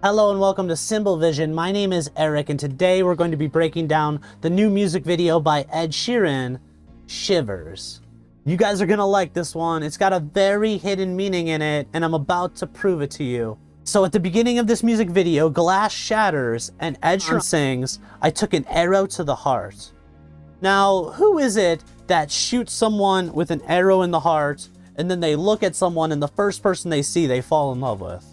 Hello and welcome to SymbolVision. My name is Eric and today we're going to be breaking down the new music video by Ed Sheeran, Shivers. You guys are gonna like this one. It's got a very hidden meaning in it and I'm about to prove it to you. So at the beginning of this music video, glass shatters and Ed Sheeran sings, "I took an arrow to the heart." Now, who is it that shoots someone with an arrow in the heart and then they look at someone and the first person they see they fall in love with?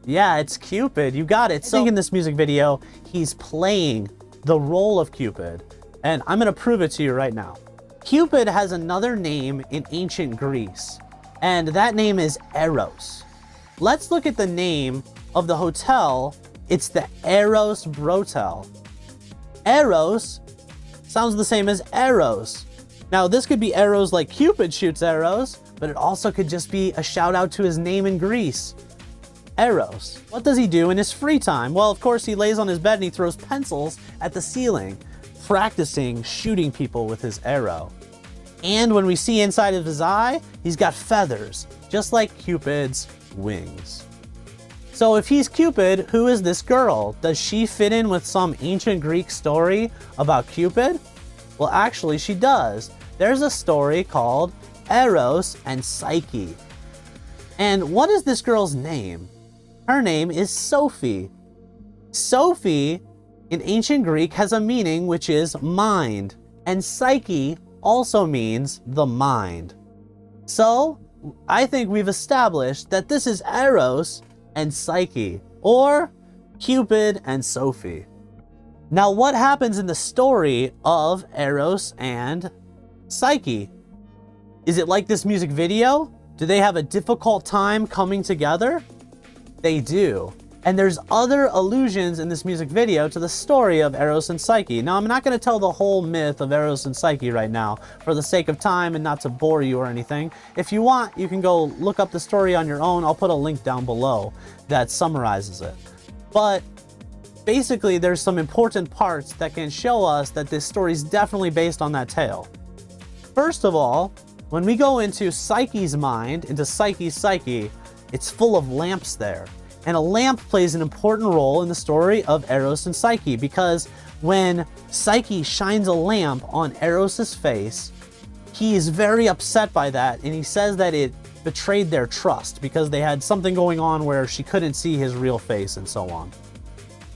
Yeah, it's Cupid. You got it. So in this music video, he's playing the role of Cupid, and I'm going to prove it to you right now. Cupid has another name in ancient Greece, and that name is Eros. Let's look at the name of the hotel. It's the Eros Brotel. Eros sounds the same as arrows. Now, this could be arrows like Cupid shoots arrows, but it also could just be a shout out to his name in Greece. Eros. What does he do in his free time? Well, of course, he lays on his bed and he throws pencils at the ceiling, practicing shooting people with his arrow. And when we see inside of his eye, he's got feathers, just like Cupid's wings. So if he's Cupid, who is this girl? Does she fit in with some ancient Greek story about Cupid? Well, actually, she does. There's a story called Eros and Psyche. And what is this girl's name? Her name is Sophie. Sophie in ancient Greek has a meaning which is mind, and Psyche also means the mind. So I think we've established that this is Eros and Psyche, or Cupid and Sophie. Now, what happens in the story of Eros and Psyche? Is it like this music video? Do they have a difficult time coming together? They do. And there's other allusions in this music video to the story of Eros and Psyche. Now, I'm not going to tell the whole myth of Eros and Psyche right now for the sake of time and not to bore you or anything. If you want, you can go look up the story on your own. I'll put a link down below that summarizes it. But basically, there's some important parts that can show us that this story is definitely based on that tale. First of all, when we go into Psyche's mind, into Psyche's psyche, it's full of lamps there. And a lamp plays an important role in the story of Eros and Psyche, because when Psyche shines a lamp on Eros's face, he is very upset by that, and he says that it betrayed their trust because they had something going on where she couldn't see his real face and so on.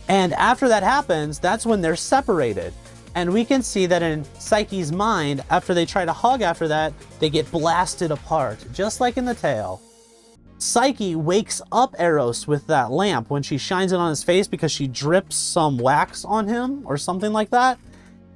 And after that happens, that's when they're separated. And we can see that in Psyche's mind, after they try to hug after that, they get blasted apart, just like in the tale. Psyche wakes up Eros with that lamp when she shines it on his face because she drips some wax on him or something like that.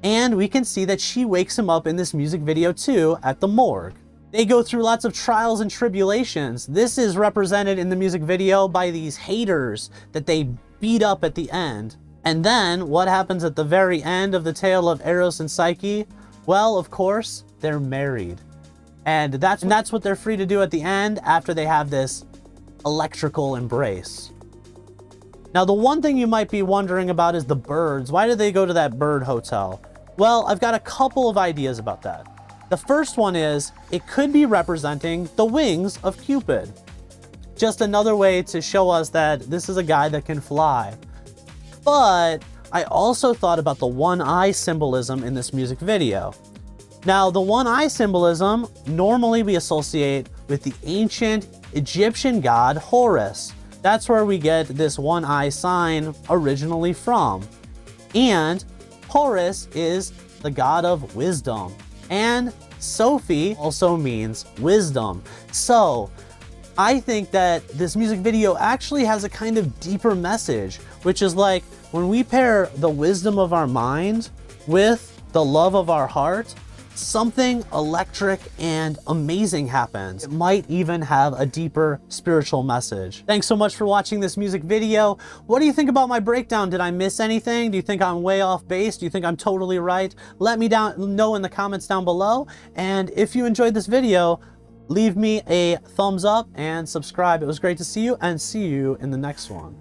And we can see that she wakes him up in this music video too at the morgue. They go through lots of trials and tribulations. This is represented in the music video by these haters that they beat up at the end. And then what happens at the very end of the tale of Eros and Psyche? Well, of course, they're married. And that's what they're free to do at the end after they have this electrical embrace. Now, the one thing you might be wondering about is the birds. Why did they go to that bird hotel? Well, I've got a couple of ideas about that. The first one is it could be representing the wings of Cupid. Just another way to show us that this is a guy that can fly. But I also thought about the one-eye symbolism in this music video. Now, the one-eye symbolism normally we associate with the ancient Egyptian god Horus. That's where we get this one-eye sign originally from. And Horus is the god of wisdom. And Sophie also means wisdom. So I think that this music video actually has a kind of deeper message, which is like when we pair the wisdom of our mind with the love of our heart, something electric and amazing happens. It might even have a deeper spiritual message. Thanks so much for watching this music video. What do you think about my breakdown? Did I miss anything? Do you think I'm way off base? Do you think I'm totally right? Let me know in the comments down below. And if you enjoyed this video, leave me a thumbs up and subscribe. It was great to see you, and see you in the next one.